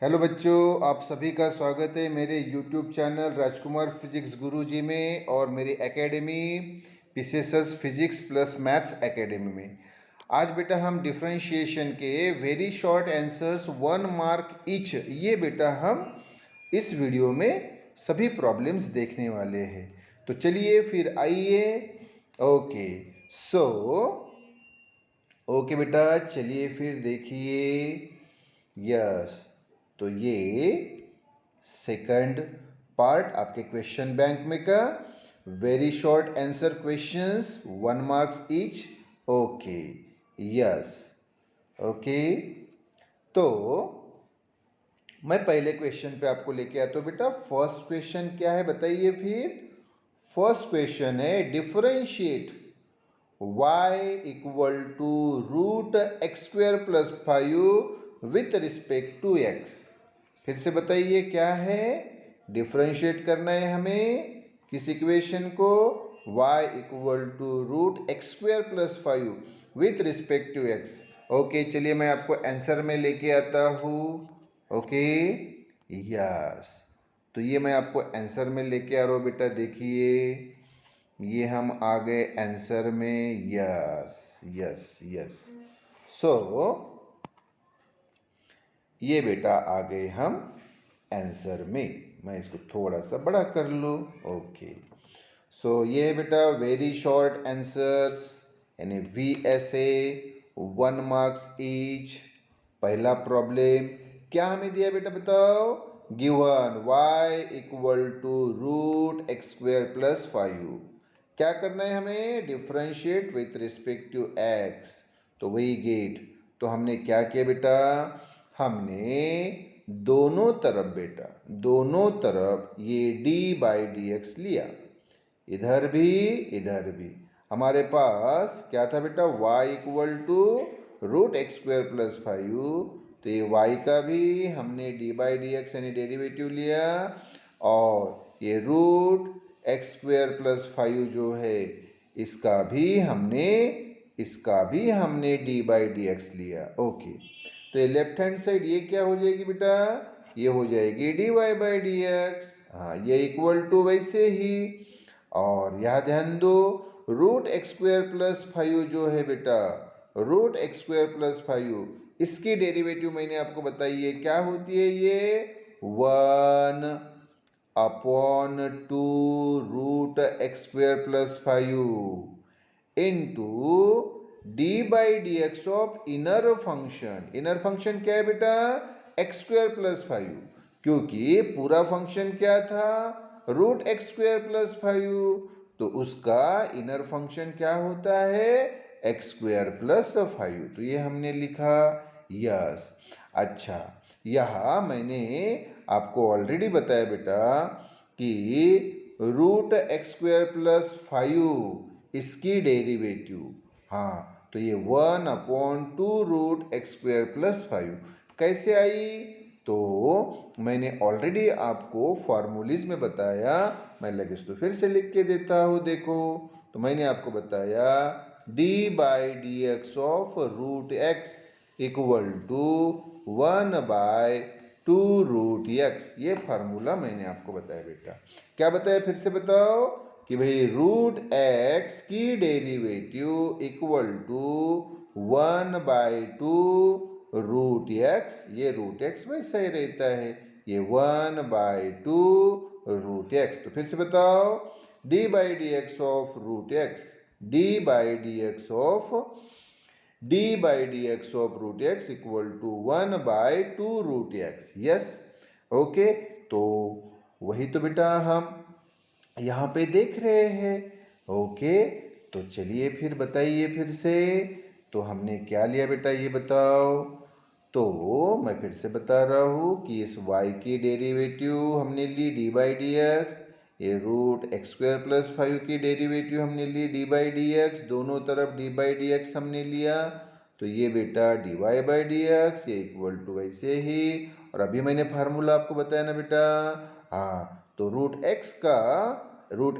Hello बच्चों, आप सभी का स्वागत है मेरे YouTube channel Rajkumar physics Guruji में और मेरी academy PCSS physics plus maths academy में। आज बेटा हम डिफरेंशिएशन के very short answers 1 mark each, ये बेटा हम इस वीडियो में सभी प्रॉब्लम्स देखने वाले हैं। तो चलिए फिर आइए। ओके सो ओके बेटा, चलिए फिर देखिए। यस, तो ये सेकंड पार्ट आपके क्वेश्चन बैंक में का very short answer questions 1 marks each. Okay yes okay, तो मैं पहले क्वेश्चन पे आपको लेके आता हूँ बेटा। फर्स्ट क्वेश्चन क्या है बताइए फिर। फर्स्ट क्वेश्चन है differentiate y equal to root x square plus 5 with respect to x। फिर से बताइए क्या है। डिफरेंशिएट करना है हमें किस इक्वेशन को, y equal to root x square plus 5 with respect to x। Okay, चलिए मैं आपको आंसर में लेके आता हूँ। ओके यस, तो ये मैं आपको आंसर में लेके आ रहा हूँ बेटा। देखिए ये हम आ गए आंसर में। यस यस यस, सो ये बेटा आ गए हम आंसर में। मैं इसको थोड़ा सा बड़ा कर लूँ। ओके, सो ये है बेटा वेरी शॉर्ट आंसर्स यानी VSA 1 मार्क्स ईच। पहला प्रॉब्लम क्या हमें दिया बेटा बताओ। Given y equal to root x square plus 5। क्या करना है हमें, differentiate with respect to x। तो वही गेट, तो हमने क्या किया बेटा, हमने दोनों तरफ बेटा, दोनों तरफ ये d बाई डी एक्स लिया, इधर भी हमारे पास क्या था बेटा, y equal to root x square plus 5। तो ये y का भी हमने d बाई डी एक्स यानी डेरिवेटिव लिया, और ये रूट एक्स स्क्वेयर प्लस 5 जो है इसका भी हमने d बाई डी एक्स लिया। ओके, तो ये लेफ्ट हैंड साइड ये क्या हो जाएगी बेटा, ये हो जाएगी dy बाई डी एक्स। हाँ, ये इक्वल टू वैसे ही, और यह ध्यान दो रूट एक्स स्क्वेयर प्लस 5 जो है बेटा, रूट एक्स स्क्वेयर प्लस 5 इसकी डेरिवेटिव मैंने आपको बताई है क्या होती है, ये 1/2 root x square plus 5 into D by D x of inner function. Inner function क्या है बेटा, एक्स स्क्वेयर प्लस 5, क्योंकि पूरा फंक्शन क्या था, रूट एक्स स्क्वेयर प्लस 5, तो उसका इनर फंक्शन क्या होता है, एक्स स्क्वेयर प्लस 5। तो ये हमने लिखा। यस, अच्छा, यह मैंने आपको ऑलरेडी बताया बेटा कि रूट एक्स स्क्वेयर प्लस 5 इसकी डेरिवेटिव, हाँ, तो ये 1/2 रूट एक्स स्क्वेयर प्लस 5 कैसे आई, तो मैंने ऑलरेडी आपको फॉर्मूलीज में बताया। मैं लगे तो फिर से लिख के देता हूँ। देखो, तो मैंने आपको बताया d by D x of root x equal to 1/2 root x. ये फार्मूला मैंने आपको बताया बेटा। क्या बताया फिर से बताओ, कि भाई रूट एक्स की derivative equal to 1/2 root x. ये रूट एक्स वैसा ही रहता है, ये 1/2 रूट एक्स। तो फिर से बताओ, d by D x of root x, d by D x of root x equal to 1/2 root x. Yes, okay, तो वही तो बेटा हम यहाँ पे देख रहे हैं। ओके, तो चलिए फिर बताइए फिर से, तो हमने क्या लिया बेटा ये बताओ। तो मैं फिर से बता रहा हूँ कि इस y की डेरिवेटिव हमने ली d बाई डी एक्स, ये रूट एक्स स्क्वेयर प्लस 5 की डेरिवेटिव हमने ली d बाई डी एक्स, दोनों तरफ d बाई डी एक्स हमने लिया, तो ये बेटा dy बाई डी एक्स ये इक्वल टू वैसे ही। और अभी मैंने फार्मूला आपको बताया ना बेटा, हाँ, तो रूट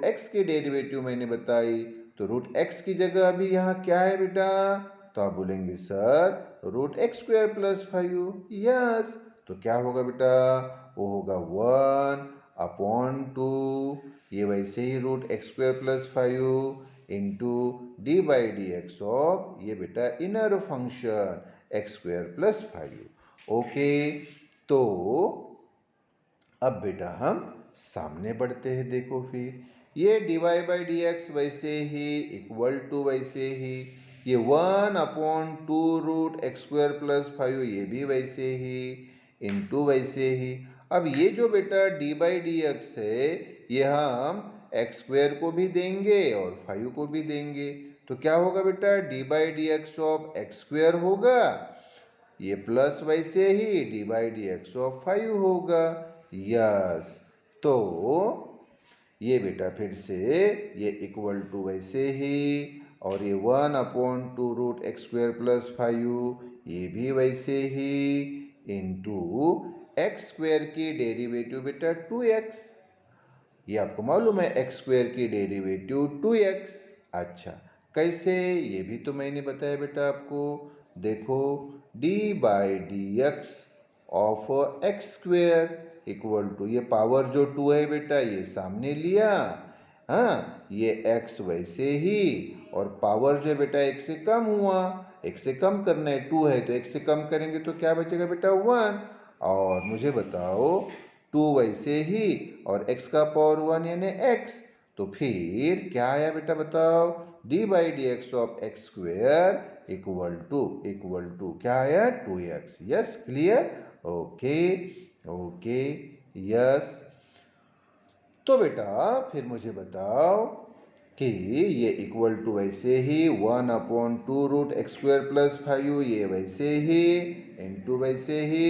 एक्स की डेरिवेटिव मैंने बताई, तो रूट एक्स की जगह अभी यहाँ क्या है बेटा, तो आप बोलेंगे sir root x square plus 5। Yes, तो क्या होगा बेटा, वो होगा 1/2, ये वैसे ही √x² + 5 इंटू d/dx ऑफ ये बेटा इनर फंक्शन x² + 5। ओके, तो अब बेटा हम सामने बढ़ते हैं। देखो फिर ये dy/dx वैसे ही इक्वल टू वैसे ही ये 1/2 √x² + 5 ये भी वैसे ही इंटू वैसे ही। अब ये जो बेटा d/dx है ये हम x² को भी देंगे और 5 को भी देंगे, तो क्या होगा बेटा, d/dx ऑफ x² होगा, ये प्लस वैसे ही d/dx ऑफ 5 होगा। यस, तो ये बेटा फिर से ये इक्वल टू वैसे ही और ये 1/2 √x² + 5 ये भी वैसे ही इंटू x² की डेरिवेटिव बेटा 2x, ये आपको मालूम है x² की डेरिवेटिव 2x। अच्छा, कैसे, ये भी तो मैंने बताया बेटा आपको। देखो d/dx of x² equal to ये पावर जो 2 है बेटा ये सामने लिया, हाँ ये x वैसे ही और पावर जो बेटा 1 से कम हुआ, 1 से कम करना है, 2 है तो 1 से कम करेंगे तो क्या बचेगा बेटा 1। और मुझे बताओ 2 वैसे ही और x का पावर 1 यानी x, तो फिर क्या आया बेटा बताओ, d/dx of x² equal to क्या आया 2x। Yes, clear, okay okay, yes. तो बेटा फिर मुझे बताओ कि ये इक्वल टू वैसे ही 1/2 √x² + 5 ये वैसे ही इंटू वैसे ही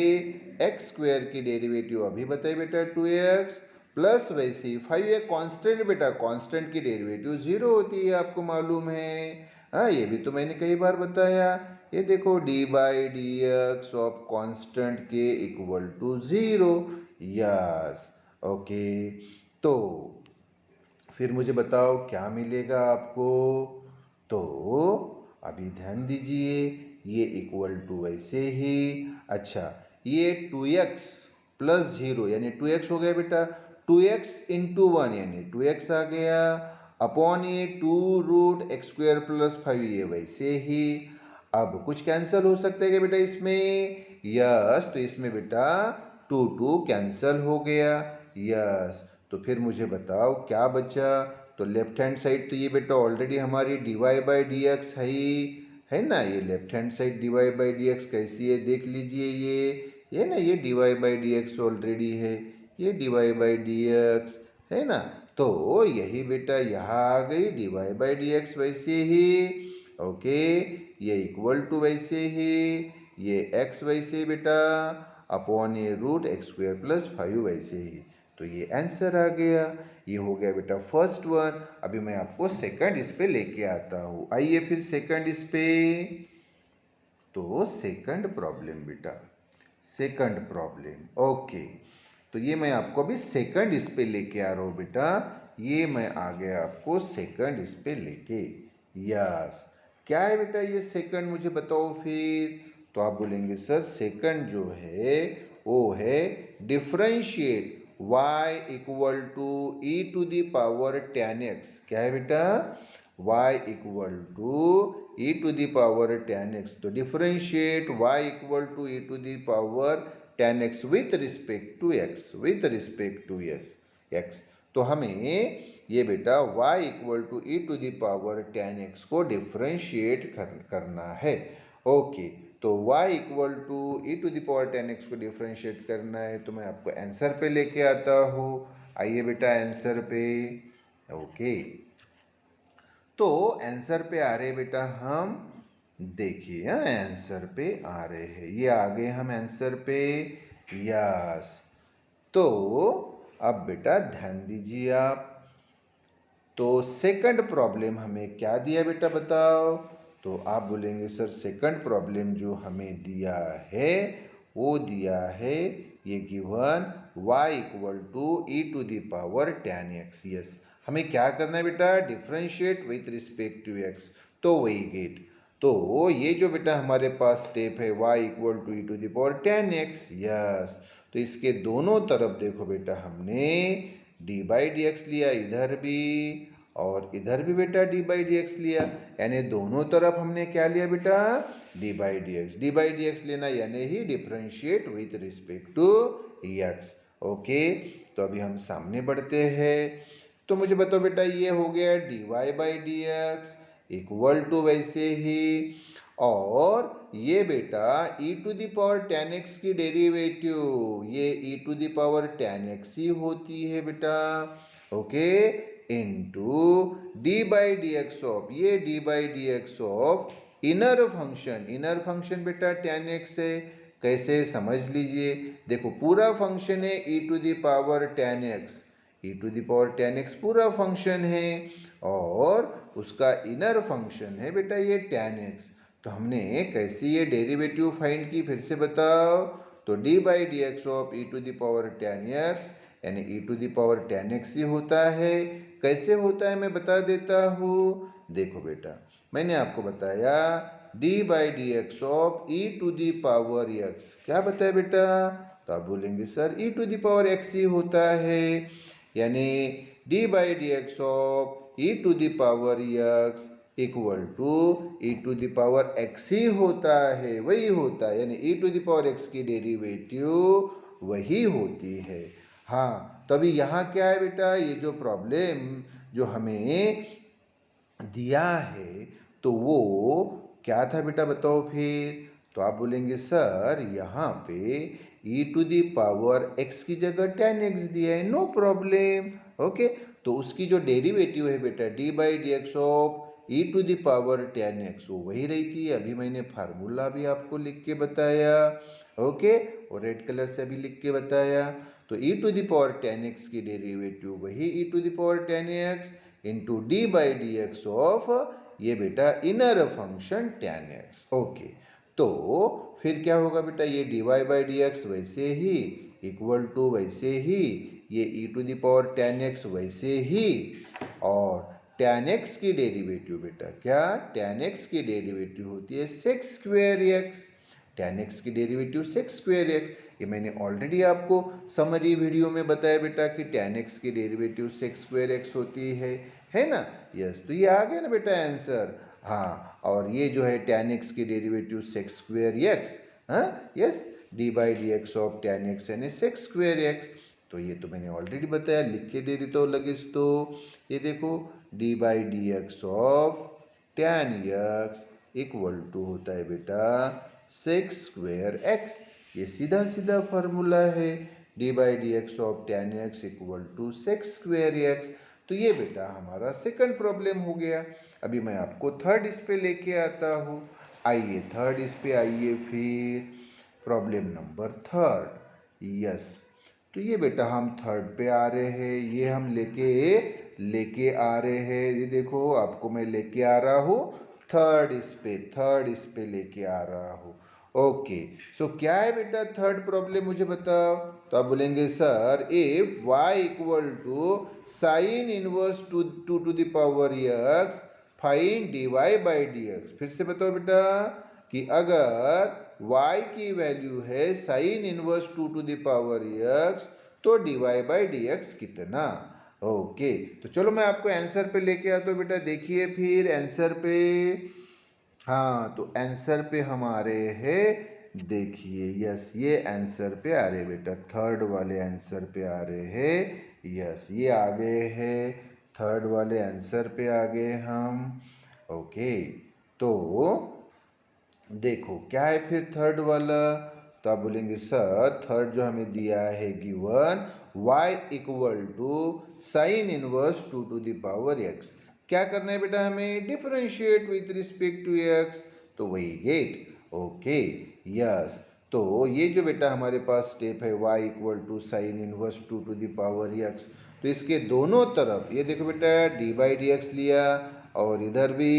x² की डेरिवेटिव अभी बताइए बेटा 2x प्लस वैसे ही 5 ये कांस्टेंट बेटा, कांस्टेंट की डेरिवेटिव 0 होती है, आपको मालूम है। हाँ, ये भी तो मैंने कई बार बताया। ये देखो d/dx ऑफ कांस्टेंट के इक्वल टू 0। यस, ओके, तो फिर मुझे बताओ क्या मिलेगा आपको, तो अभी ध्यान दीजिए ये इक्वल टू वैसे ही, अच्छा ये 2x + 0 यानी 2x हो गया बेटा, 2x इंटू 1 यानी 2x आ गया अपॉन ये 2 √x² + 5 ये वैसे ही। अब कुछ कैंसिल हो सकता है क्या बेटा इसमें, यस, तो इसमें बेटा 2 कैंसिल हो गया। यस, तो फिर मुझे बताओ क्या बचा, तो लेफ्ट हैंड साइड तो ये बेटा ऑलरेडी हमारी dy/dx है ना, ये लेफ्ट हैंड साइड dy/dx कैसी है देख लीजिए, ये ना ये dy/dx ऑलरेडी है, ये dy/dx है ना, तो यही बेटा यहाँ आ गई dy/dx वैसे ही। ओके, ये इक्वल टू वैसे ही, ये x वैसे बेटा अपॉन ये √x² + 5 वैसे ही, तो ये आंसर आ गया। ये हो गया बेटा फर्स्ट वन। अभी मैं आपको सेकंड इस पे लेके आता हूँ, आइए फिर सेकंड इस पे। तो सेकंड प्रॉब्लम बेटा, सेकंड प्रॉब्लम, ओके, तो ये मैं आपको अभी सेकंड इस पे लेके आ रहा हूँ बेटा, ये मैं आ गया आपको सेकंड इस पे लेके। यस, क्या है बेटा ये सेकंड, मुझे बताओ फिर। तो आप बोलेंगे सर सेकंड जो है वो है differentiate y equal to e⁻tan x। क्या है बेटा, y equal to e⁻tan x, तो differentiate y equal to e⁻tan x with respect to x, with respect to x। तो हमें ये बेटा y equal to e⁻tan x को डिफरेंशिएट करना है। ओके, तो y equal to e⁻tan x को डिफरेंशिएट करना है, तो मैं आपको आंसर पे लेके आता हूँ। आइए बेटा आंसर पे। ओके, तो आंसर पे आ रहे बेटा हम, देखिए आंसर पे आ रहे हैं, ये आ गए हम आंसर पे। यस, तो अब बेटा ध्यान दीजिए आप, तो सेकंड प्रॉब्लम हमें क्या दिया बेटा बताओ, तो आप बोलेंगे सर सेकंड प्रॉब्लम जो हमें दिया है वो दिया है ये given y equal to e⁻tan x। Yes, हमें क्या करना है बेटा, differentiate with respect to x, तो वही गेट। तो ये जो बेटा हमारे पास स्टेप है y equal to E to the power 10x, yes. तो इसके दोनों तरफ देखो बेटा हमने डी बाई डी एक्स लिया, इधर भी और इधर भी बेटा डी बाई डी एक्स लिया, यानी दोनों तरफ हमने क्या लिया बेटा, D by D X. D by D X लेना यानी ही differentiate with respect to X. Okay, तो अभी हम सामने बढ़ते हैं। तो मुझे बताओ बेटा, ये हो गया D Y by D x equal to वैसे ही, और ये बेटा e to the power ten X की डेरिवेटिव, ये e to the power ten X ही होती है बेटा। Okay, into D by D x of, ये D by D x of inner function, inner function बेटा टेन एक्स है। कैसे समझ लीजिए, देखो पूरा फंक्शन है e to the power ten X, e to the power ten x पूरा फंक्शन है, और उसका इनर फंक्शन है बेटा ये टेन एक्स। तो हमने कैसे ये डेरिवेटिव फाइंड की, फिर से बताओ। तो D by D x of E to the power ten X, यानी E to the power ten X ही होता है। कैसे होता है मैं बता देता हूँ। देखो बेटा, मैंने आपको बताया D by D x of E to the power X, क्या बताया बेटा, तो आप बोलेंगे sir E to the power X ही होता है, यानी D by D x of E to the power X equal to E to the power X ही होता है, वही होता है, यानी E to the power X की डेरिवेटिव वही होती है। हाँ, तो अभी यहाँ क्या है बेटा, ये जो प्रॉब्लम जो हमें दिया है तो वो क्या था बेटा, बताओ फिर। तो आप बोलेंगे सर यहाँ पे e to the power x की जगह टेन एक्स दिया है, नो प्रॉब्लम। ओके, तो उसकी जो डेरिवेटिव है बेटा D by D x of E to the power ten x, वो वही रहती है। अभी मैंने फार्मूला भी आपको लिख के बताया, ओके, और रेड कलर से भी लिख के बताया। तो E to the power ten X की डेरिवेटिव वही E to the power ten X into D by D x of ये बेटा inner function ten X. Okay, तो फिर क्या होगा बेटा, ये D Y by D x वैसे ही इक्वल टू वैसे ही, ये E to the power ten X वैसे ही, और टेन एक्स की डेरिवेटिव बेटा क्या, टेन एक्स की डेरिवेटिव होती है sex square x, ten X की डेरिवेटिव सेक्स स्क्वेयर एक्स। ये मैंने ऑलरेडी आपको समरी वीडियो में बताया बेटा कि टेन एक्स की डेरिवेटिव सेक्स स्क्वेयर एक्स होती है ना। यस, तो ये आ गया ना बेटा आंसर। हाँ, और ये जो है टेन एक्स की डेरिवेटिव सेक्स स्क्वेयर एक्स, हाँ yes, D by D x of ten X यानी सेक्स स्क्वेयर एक्स। तो ये तो मैंने ऑलरेडी बताया, लिख के दे देता हूँ लगेज। तो ये देखो d by D x of ten x equal to होता है बेटा सेक्स स्क्वेयर एक्स। ये सीधा सीधा फार्मूला है, d by D x of ten x equal to sec square x. तो ये बेटा हमारा सेकंड प्रॉब्लम हो गया। अभी मैं आपको थर्ड इस पे लेके आता हूँ। आइए थर्ड इस पे आइए, फिर प्रॉब्लम नंबर थर्ड। यस, तो ये बेटा हम थर्ड पे आ रहे हैं, ये हम लेके आ रहे हैं। ये देखो आपको मैं लेके आ रहा हूँ थर्ड इस पे लेके आ रहा हूँ। ओके, सो क्या है बेटा थर्ड प्रॉब्लम, मुझे बताओ। तो आप बोलेंगे sir if y equal to sine inverse two to the power x find d Y by D x. फिर से बताओ बेटा कि अगर y की वैल्यू है sine inverse to the power X तो D Y by D x कितना। ओके, तो चलो मैं आपको आंसर पे लेके आता हूँ बेटा। देखिए फिर आंसर पे, हाँ तो आंसर पे हमारे है, देखिए यस, ये आंसर पे आ रहे बेटा, थर्ड वाले आंसर पे आ रहे हैं। यस, ये आ गए हैं थर्ड वाले आंसर पे आ गए हम। ओके, तो देखो क्या है फिर थर्ड वाला। तो आप बोलेंगे सर थर्ड जो हमें दिया है given y equal to sine inverse to the power x। क्या करना है बेटा, हमें differentiate with respect to x, तो वही गेट। ओके यस, तो ये जो बेटा हमारे पास स्टेप है y equal to sine inverse to the power x, तो इसके दोनों तरफ ये देखो बेटा डी बाई डी एक्स लिया और इधर भी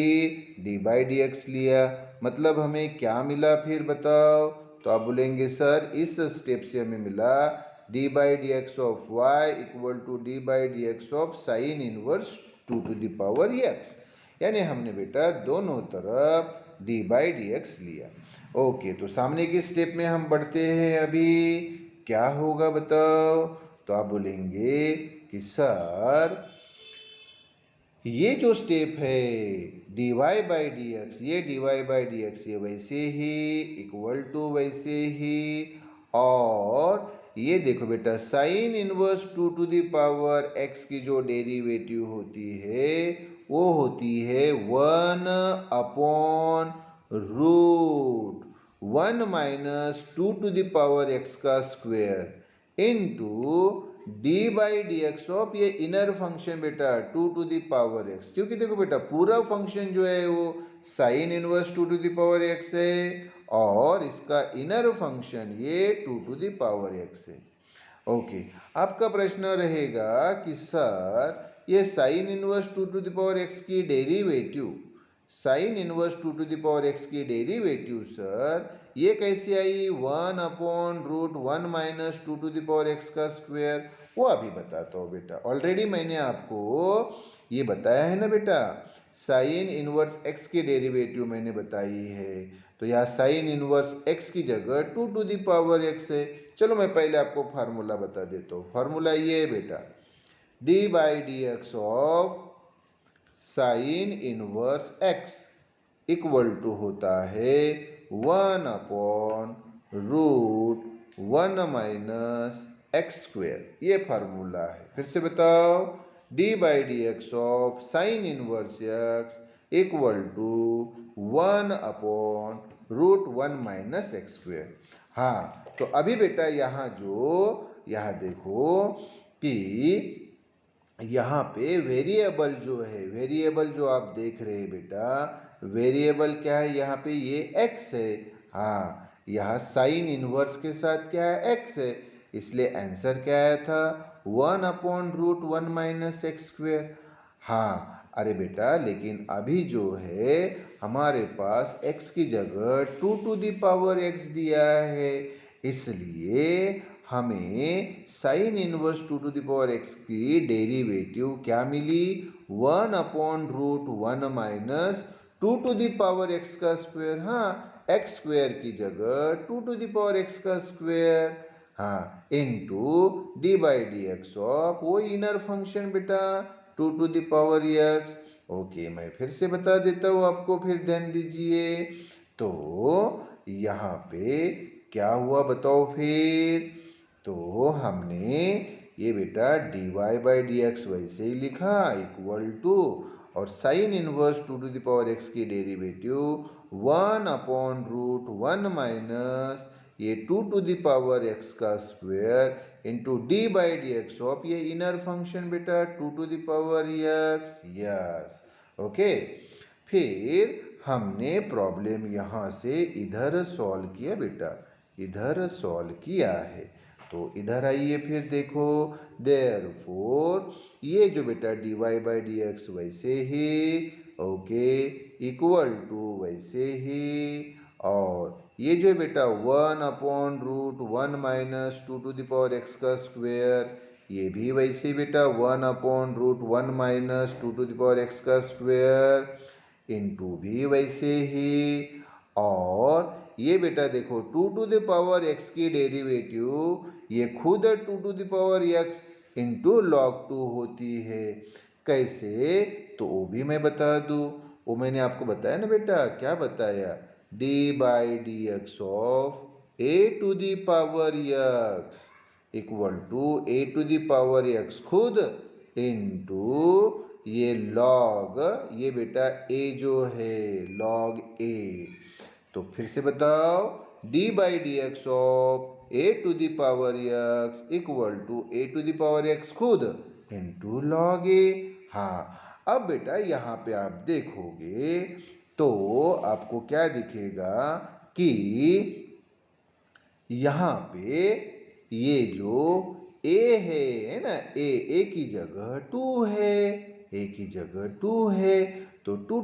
डी बाई डी एक्स लिया, मतलब हमें क्या मिला फिर बताओ। तो आप बोलेंगे सर इस स्टेप से हमें मिला d by D x of Y equal to d by D x of sine inverse to the power x, यानी हमने बेटा दोनों तरफ डी बाई डी एक्स लिया। ओके, तो सामने के स्टेप में हम बढ़ते हैं। अभी क्या होगा बताओ? तो आप बोलेंगे कि सर ये जो स्टेप है D Y by D x, ये D Y by D x ये वैसे ही इक्वल टू वैसे ही, और ये देखो बेटा साइन इनवर्स 2 एक्स की जो डेरिवेटिव होती है वो होती है 1/√1 माइनस 2 एक्स का square into D by D x of ये इनर फंक्शन बेटा 2 एक्स, क्योंकि देखो बेटा पूरा फंक्शन जो है वो साइन इनवर्स 2 एक्स है और इसका इनर फंक्शन ये 2 एक्स है। ओके, आपका प्रश्न रहेगा कि सर ये साइन इनवर्स 2 एक्स की डेरिवेटिव, साइन इनवर्स 2 एक्स की डेरिवेटिव सर ये कैसे आई? 1/√1 माइनस 2 एक्स का स्क्वेयर। वो अभी बताता हूँ बेटा। ऑलरेडी मैंने आपको ये बताया है ना बेटा, साइन इनवर्स एक्स की डेरिवेटिव मैंने बताई है। तो यहाँ साइन इनवर्स एक्स की जगह 2 एक्स है। चलो मैं पहले आपको फार्मूला बता देता हूँ। फार्मूला ये है बेटा, D by D x of sine inverse x equal to होता है 1/√1 माइनस एक्स स्क्वेयर। ये फार्मूला है। फिर से बताओ, d by D x of sine inverse x equal to 1/√1 minus x square. हाँ, तो अभी बेटा यहाँ देखो कि यहाँ पे वेरिएबल जो है, वेरिएबल जो आप देख रहे हैं बेटा, वेरिएबल क्या है यहाँ पे? ये x है। हाँ, यहाँ साइन इनवर्स के साथ क्या है? x है। इसलिए आंसर क्या आया था? 1/√1 माइनस एक्स स्क्वेयर। हाँ, अरे बेटा लेकिन अभी जो है हमारे पास x की जगह 2 दिया है, इसलिए हमें साइन इनवर्स 2 एक्स की डेरिवेटिव क्या मिली? 1/√1 माइनस 2 एक्स का स्क्वेयर। हाँ, एक्स स्क्वेयर की जगह 2 एक्स का स्क्वेयर, हाँ, into D by D x of वो इनर फंक्शन बेटा 2 एक्स। ओके, मैं फिर से बता देता हूँ आपको, फिर ध्यान दीजिए। तो यहाँ पे क्या हुआ बताओ फिर? तो हमने ये बेटा d Y by D x वैसे ही लिखा इक्वल टू, और साइन इनवर्स 2 एक्स की डेरिवेटिव 1/√1 माइनस ये 2 एक्स का square into D by D x of ये इनर फंक्शन बेटा 2 एक्स। Yes, okay. फिर हमने प्रॉब्लम यहाँ से इधर सॉल्व किया बेटा, इधर सॉल्व किया है। तो इधर आइए, फिर देखो, देयरफॉर ये जो बेटा d Y by D x वैसे ही, ओके, इक्वल टू वैसे ही, और ये जो बेटा 1/√1 माइनस 2 एक्स का स्क्वेयर ये भी वैसे बेटा 1/√1 माइनस 2 एक्स का स्क्वेयर इंटू भी वैसे ही, और ये बेटा देखो 2 एक्स की डेरिवेटिव ये खुद 2 एक्स इंटू लॉग 2 होती है। कैसे? तो वो भी मैं बता दूँ। वो मैंने आपको बताया ना बेटा, क्या बताया? D by D x of a⁴x equal to a⁴x खुद इंटू ये लॉग, ये बेटा a जो है लॉग a। तो फिर से बताओ, d by D x of a⁴x equal to a⁴x खुद इंटू लॉग a। हाँ, अब बेटा यहाँ पे आप देखोगे तो आपको क्या दिखेगा कि यहाँ पे ये जो a है ना, a की जगह 2 है, a की जगह 2 है, तो 2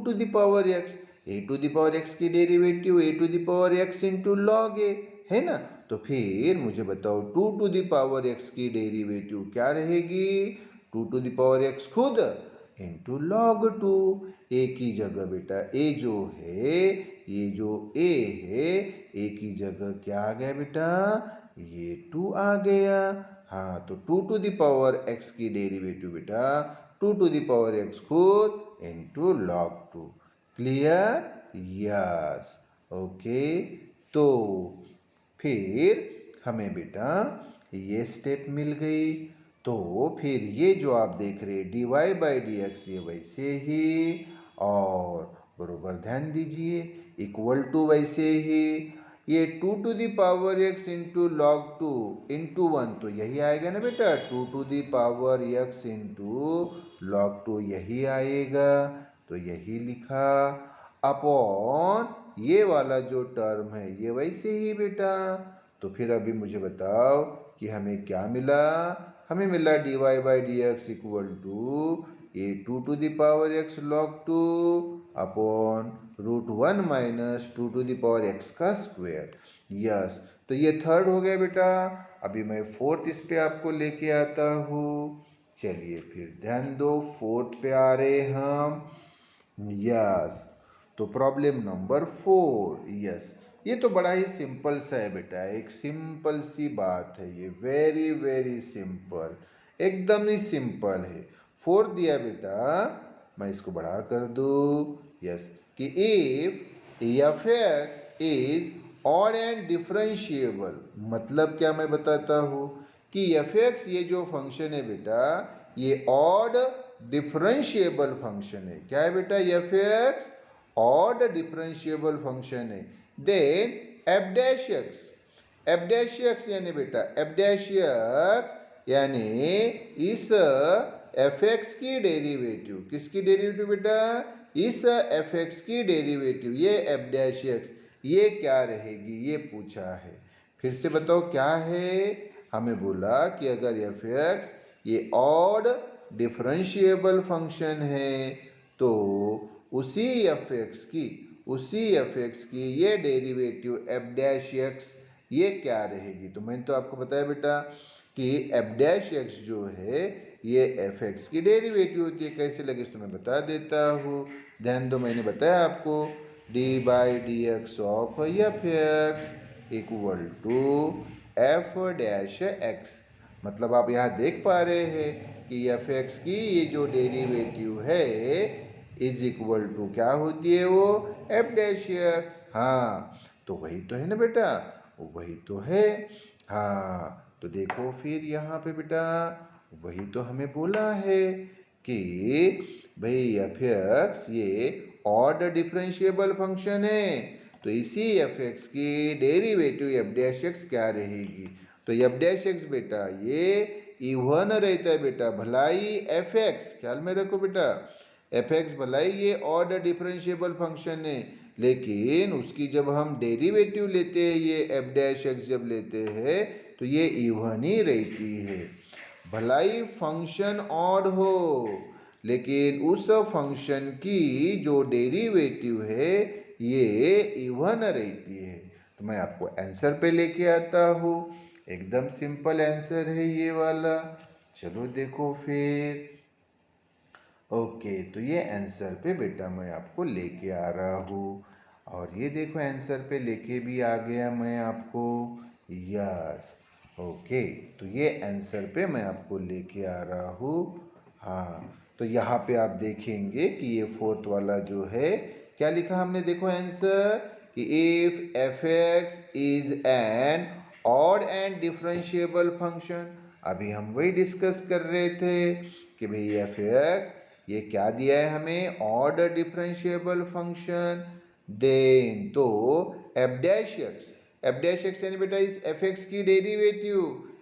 a⁴x की derivative a⁴x into log a है ना। तो फिर मुझे बताओ 2 की डेरिवेटिव क्या रहेगी? 2 खुद इंटू लॉग 2। a की जगह बेटा a जो है ये जो a है, a की जगह क्या आ गया बेटा, ये 2 आ गया। हाँ, तो 2 टू द पावर x की डेरिवेटिव बेटा 2 टू द पावर x खुद into log 2। Clear? Yes. Okay, तो फिर हमें बेटा ये स्टेप मिल गई। तो फिर ये जो आप देख रहे d Y by D x, ये वैसे ही, और बरोबर ध्यान दीजिए, इक्वल टू वैसे ही, ये 2 to the power x into log 2 into 1, तो यही आएगा ना बेटा, 2 to the power x into log 2 यही आएगा। तो यही लिखा, अपॉन ये वाला जो टर्म है ये वैसे ही बेटा। तो फिर अभी मुझे बताओ कि हमें क्या मिला। हमें मिला D Y by D x equal to ये 2 to the power x log 2 upon √1 minus 2 to the power x का स्क्वायर। यस, तो ये थर्ड हो गया बेटा। अभी मैं फोर्थ इस पे आपको लेके आता हूँ। चलिए फिर ध्यान दो, फोर्थ पे आ रहे हम। यस, तो प्रॉब्लम नंबर 4। यस, ये तो बड़ा ही सिंपल सा है बेटा, एक सिंपल सी बात है ये, वेरी वेरी सिंपल, एकदम ही सिंपल है। 4 दिया बेटा, मैं इसको बड़ा कर दूँ। यस, कि if F x is odd and differentiable, मतलब क्या मैं बताता हूँ कि एफ एक्स ये जो फंक्शन है बेटा, ये ऑड डिफरेंशिएबल फंक्शन है। क्या है बेटा, F x odd differentiable function है। देन एफ डैश एक्स यानी बेटा एफ डैश एक्स यानी इस एफ एक्स की डेरिवेटिव, किसकी डेरिवेटिव बेटा, इस एफ एक्स की डेरिवेटिव, ये एफ डैश एक्स, ये क्या रहेगी, ये पूछा है। फिर से बताओ क्या है। हमें बोला कि अगर एफ एक्स ये ऑड डिफरेंशिएबल फंक्शन है तो उसी एफ एक्स की ये डेरिवेटिव एफ डैश एक्स ये क्या रहेगी। तो मैंने तो आपको बताया बेटा कि एफ डैश एक्स जो है ये एफ एक्स की डेरिवेटिव होती है। कैसे लगे तो मैं बता देता हूँ, ध्यान दो, मैंने बताया आपको d by D x of f x equal to f dash x. मतलब आप यहाँ देख पा रहे हैं कि एफ एक्स की ये जो डेरिवेटिव है इज इक्वल टू क्या होती है, वो एफ डैश एक्स। हाँ, तो वही तो है ना बेटा, वही तो है। हाँ, तो देखो फिर यहाँ पे बेटा वही तो हमें बोला है कि भाई एफ एक्स ये ऑड डिफरेंशिएबल फंक्शन है, तो इसी एफ एक्स की डेरिवेटिव एफ डैश एक्स क्या रहेगी। तो एफ डैश एक्स बेटा ये इवन रहता है बेटा, भलाई एफ एक्स, ख्याल में रखो बेटा, एफ एक्स भलाई ये ऑड डिफरेंशिएबल फंक्शन है, लेकिन उसकी जब हम डेरिवेटिव लेते हैं ये एफ डैश एक्स जब लेते हैं तो ये इवन ही रहती है। भलाई फंक्शन ऑड हो, लेकिन उस फंक्शन की जो डेरिवेटिव है ये इवन रहती है। तो मैं आपको आंसर पे लेके आता हूँ, एकदम सिंपल आंसर है ये वाला। चलो देखो फिर। ओके, तो ये आंसर पे बेटा मैं आपको लेके आ रहा हूँ, और ये देखो आंसर पे लेके भी आ गया मैं आपको। यस, ओके, तो ये आंसर पे मैं आपको लेके आ रहा हूँ। हाँ, तो यहाँ पे आप देखेंगे कि ये फोर्थ वाला जो है क्या लिखा हमने, देखो आंसर कि if F x is an odd and differentiable function. अभी हम वही डिस्कस कर रहे थे कि भाई एफ एक्स ये क्या दिया है हमें, ऑड डिफरेंशिएबल फंक्शन। देन तो एफ डैश एक्स यानी बेटा इस एफ एक्स की डेरिवेटिव,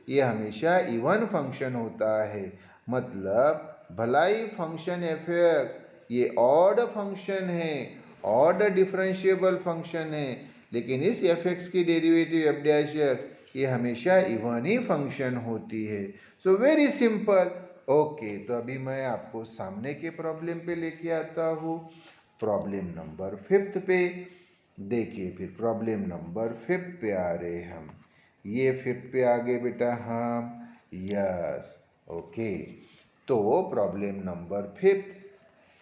ये हमेशा इवन फंक्शन होता है। मतलब भलाई फंक्शन एफ एक्स ये ऑड फंक्शन है, ऑड डिफरेंशिएबल फंक्शन है, लेकिन इस एफ एक्स की डेरिवेटिव एफ डैश एक्स ये हमेशा इवन ही फंक्शन होती है। So very simple. ओके, तो अभी मैं आपको सामने के प्रॉब्लम पे लेके आता हूँ, प्रॉब्लम नंबर 5 पे। देखिए फिर प्रॉब्लम नंबर 5 पे आ रहे हम, ये 5 पे आ गए बेटा हम। यस, ओके, तो प्रॉब्लम नंबर 5,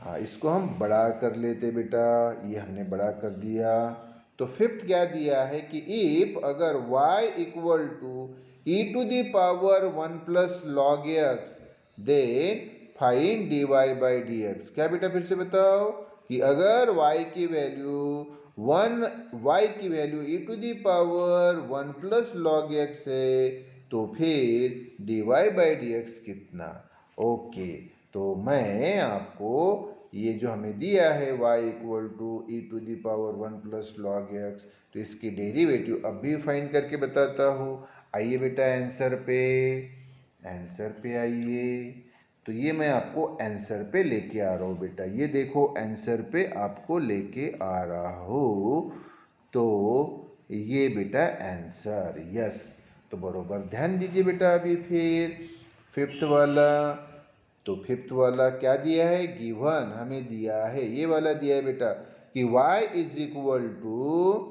हाँ, इसको हम बड़ा कर लेते बेटा, ये हमने बड़ा कर दिया। तो फिफ्थ क्या दिया है कि इफ अगर y equal to E to the power 1 plus log x then find dy by D x. क्या बेटा फिर से बताओ कि अगर y की value e to the power 1 plus log x है तो फिर dy बाई डी एक्स कितना। ओके, तो मैं आपको ये जो हमें दिया है y equal to E to the power 1 plus log x, तो इसकी डेरिवेटिव अब भी फाइंड करके बताता हूँ। आइए बेटा आंसर पे आइए। तो ये मैं आपको आंसर पे लेके आ रहा हूँ बेटा, ये देखो आंसर पे आपको लेके आ रहा हूँ। तो ये बेटा आंसर, यस। तो बरोबर ध्यान दीजिए बेटा। अभी फिर फिफ्थ वाला, तो फिफ्थ वाला क्या दिया है, गिवन हमें दिया है, ये वाला दिया है बेटा कि y is equal to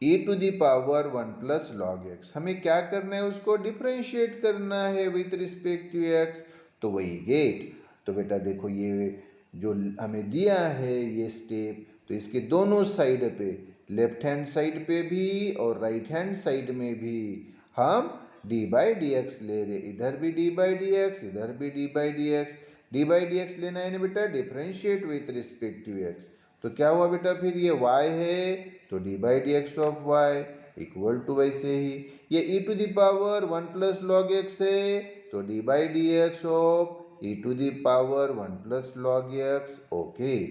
E to the power 1 plus log x. हमें क्या करना है, उसको डिफ्रेंशिएट करना है विथ रिस्पेक्ट टू एक्स। तो वही गेट। तो बेटा देखो ये जो हमें दिया है ये स्टेप, तो इसके दोनों साइड पे, लेफ्ट हैंड साइड पे भी और राइट हैंड साइड में भी हम डी बाई डी एक्स ले रहे, इधर भी डी बाई डी एक्स, इधर भी D by D X. D by D X लेना है ना बेटा, differentiate with respect to X. तो क्या हुआ बेटा, फिर ये y है तो D by D x of Y equal to, वैसे ही ये E to the power 1 plus log x है तो D by D x of E to the power 1 plus log X. Okay,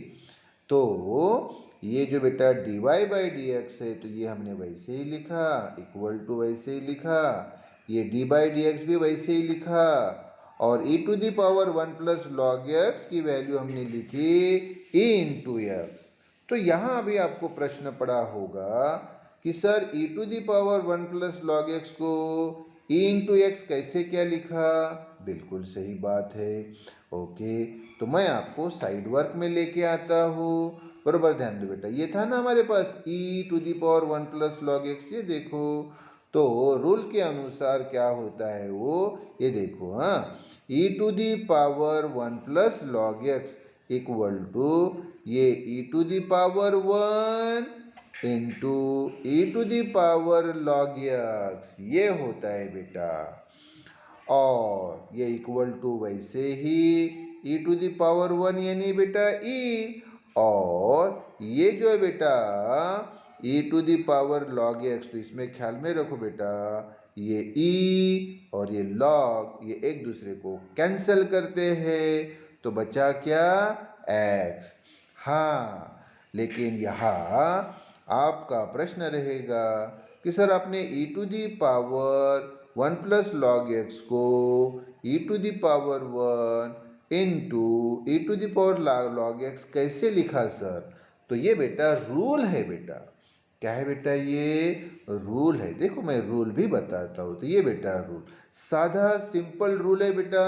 तो ये जो बेटा d Y by D x है तो ये हमने वैसे ही लिखा, इक्वल टू वैसे ही लिखा, ये डी बाई डी एक्स भी वैसे ही लिखा, और E to the power 1 plus log X की वैल्यू हमने लिखी ई इंटू एक्स। तो यहाँ अभी आपको प्रश्न पड़ा होगा कि sir E to the power 1 plus log x को ई इंटू एक्स कैसे क्या लिखा। बिल्कुल सही बात है। ओके, तो मैं आपको साइड वर्क में लेके आता हूँ। बराबर ध्यान दो बेटा, ये था ना हमारे पास E to the power 1 plus log X, ये देखो। तो रूल के अनुसार क्या होता है वो, ये देखो, हाँ, E to the power 1 plus log X equal to ये E to the power 1 into E to the power log X, ये होता है बेटा। और ये इक्वल टू वैसे ही ई टू द पावर 1 यानी बेटा ई, और ये जो है बेटा E to the power log x, तो इसमें ख्याल में रखो बेटा ये ई और ये लॉग ये एक दूसरे को कैंसिल करते हैं, तो बचा क्या, एक्स। हाँ, लेकिन यहाँ आपका प्रश्न रहेगा कि सर आपने E to the power 1 plus log x को E to the power 1 into E to the power log X कैसे लिखा सर। तो ये बेटा रूल है बेटा, क्या है बेटा, ये रूल है। देखो मैं रूल भी बताता हूँ। तो ये बेटा रूल साधा सिंपल रूल है बेटा।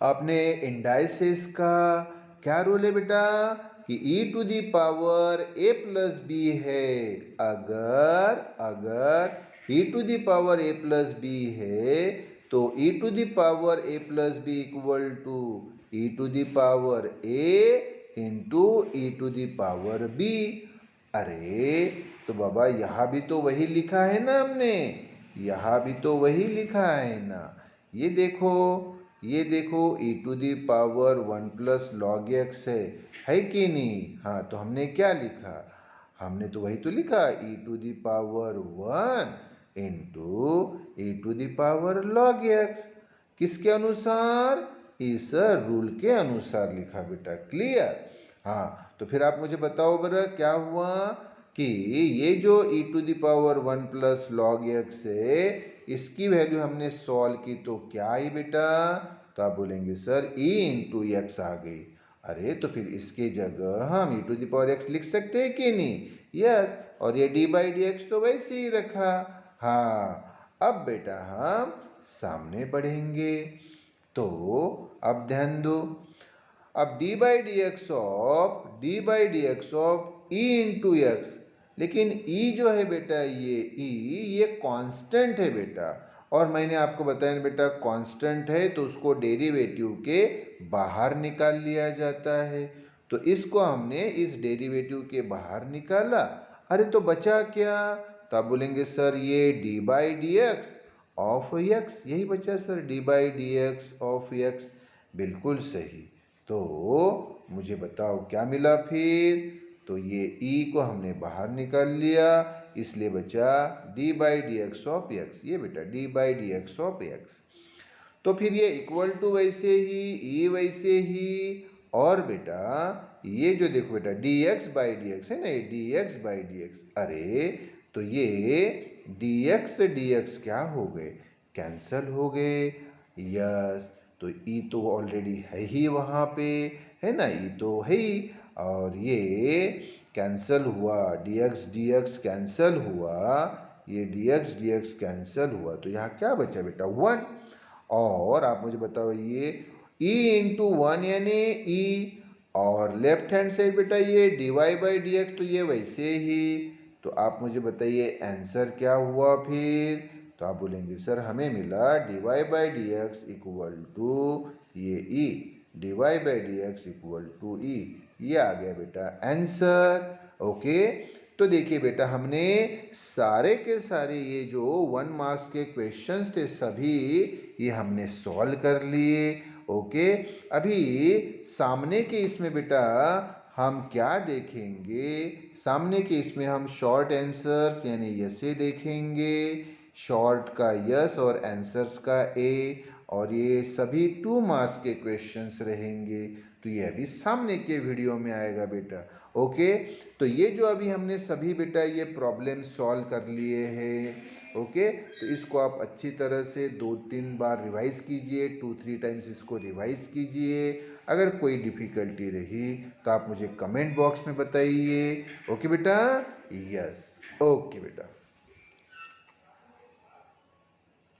आपने इंडाइसिस का क्या रूल है बेटा कि e to the power a plus b है, अगर e to the power a plus b है तो e to the power a plus b equal to e to the power a into e to the power b। अरे तो बाबा यहाँ भी तो वही लिखा है ना हमने, यहाँ भी तो वही लिखा है ना। ये देखो E to the power 1 plus log x है कि नहीं। हाँ, तो हमने क्या लिखा, हमने तो वही तो लिखा E to the power 1 into E to the power log X. किसके अनुसार, इस रूल के अनुसार लिखा बेटा। क्लियर। हाँ, तो फिर आप मुझे बताओ बरा क्या हुआ कि ये जो E to the power 1 plus log x है इसकी वैल्यू हमने सॉल्व की तो क्या आई बेटा, तो आप बोलेंगे सर ई इंटू एक्स आ गई। अरे तो फिर इसके जगह हम ई टू दी पावर एक्स लिख सकते हैं कि नहीं, यस। और ये डी बाई डी एक्स तो वैसे ही रखा। हाँ, अब बेटा हम सामने बढ़ेंगे। तो अब ध्यान दो, अब D by D x of E into x, लेकिन ई जो है बेटा ये ई ये कांस्टेंट है बेटा, और मैंने आपको बताया बेटा कांस्टेंट है तो उसको डेरिवेटिव के बाहर निकाल लिया जाता है। तो इसको हमने इस डेरिवेटिव के बाहर निकाला। अरे तो बचा क्या? तो आप बोलेंगे सर ये D by D x of x, यही बचा sir, D by D x of x. बिल्कुल सही। तो मुझे बताओ क्या मिला फिर? तो ये ई को हमने बाहर निकाल लिया, इसलिए बचा D by D x of x. ये बेटा D by D x of x. तो फिर ये इक्वल टू वैसे ही, ई वैसे ही, और बेटा ये जो देखो बेटा D x by D x है ना, ये D x by D x. अरे तो ये डी एक्स क्या हो गए? कैंसल हो गए। यस, तो ई तो ऑलरेडी है ही वहाँ पे, है ना, ई तो है ही, और ये कैंसल हुआ, डी एक्स कैंसल हुआ, ये डी एक्स कैंसल हुआ, तो यहाँ क्या बचा बेटा? 1। और आप मुझे बताओ ये e इंटू 1 यानी e, और लेफ्ट हैंड साइड बेटा ये D Y by D x, तो ये वैसे ही। तो आप मुझे बताइए आंसर क्या हुआ फिर? तो आप बोलेंगे सर हमें मिला D Y by D x equal to ये e, D Y by D x equal to E. ये आ गया बेटा आंसर। ओके, तो देखिए बेटा हमने सारे के सारे ये जो 1 मार्क्स के क्वेश्चंस थे सभी ये हमने सॉल्व कर लिए। ओके, अभी सामने के इसमें बेटा हम क्या देखेंगे? सामने के इसमें हम शॉर्ट आंसर्स यानी यसे देखेंगे, शॉर्ट का यस और आंसर्स का ए, और ये सभी 2 मार्क्स के क्वेश्चंस रहेंगे। तो ये अभी सामने के वीडियो में आएगा बेटा। ओके, तो ये जो अभी हमने सभी बेटा ये प्रॉब्लम सॉल्व कर लिए हैं। ओके, तो इसको आप अच्छी तरह से 2-3 बार रिवाइज कीजिए, 2-3 टाइम्स इसको रिवाइज कीजिए। अगर कोई डिफ़िकल्टी रही तो आप मुझे कमेंट बॉक्स में बताइए। ओके बेटा? यस, ओके बेटा।